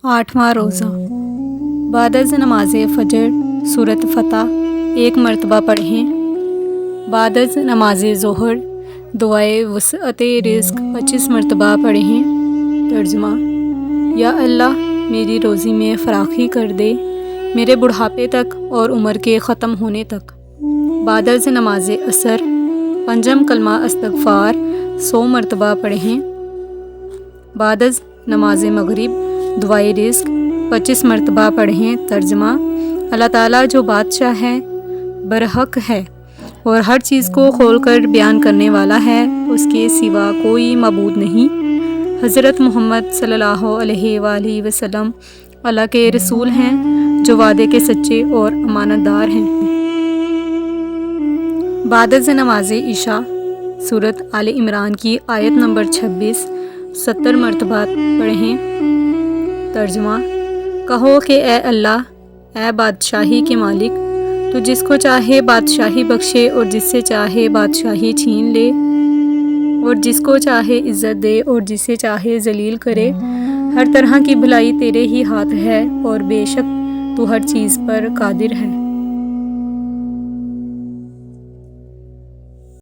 8واں روزہ بعد از نماز فجر سورۃ فتح 1 مرتبہ پڑھیں۔ بعد از نماز ظہر دعائے وسعت رزق 25 مرتبہ پڑھیں۔ ترجمہ: یا اللہ میری روزی میں فراخی کر دے میرے بڑھاپے تک اور عمر کے ختم ہونے تک۔ بعد از نماز عصر پنجم کلمہ استغفار 100 مرتبہ پڑھیں۔ بعد از نماز مغرب دعائے رزق 25 مرتبہ پڑھیں۔ ترجمہ: اللہ تعالیٰ جو بادشاہ ہے، برحق ہے اور ہر چیز کو کھول کر بیان کرنے والا ہے، اس کے سوا کوئی معبود نہیں۔ حضرت محمد صلی اللہ علیہ وآلہ وسلم اللہ کے رسول ہیں جو وعدے کے سچے اور امانت دار ہیں۔ بعد از نماز عشاء سورۃ آل عمران کی آیت نمبر 26 70 مرتبہ پڑھیں۔ ترجمہ: کہو کہ اے اللہ، اے بادشاہی کے مالک، تو جس کو چاہے بادشاہی بخشے اور جس سے چاہے بادشاہی چھین لے، اور جس کو چاہے عزت دے اور جسے چاہے ذلیل کرے۔ ہر طرح کی بھلائی تیرے ہی ہاتھ ہے اور بے شک تو ہر چیز پر قادر ہے۔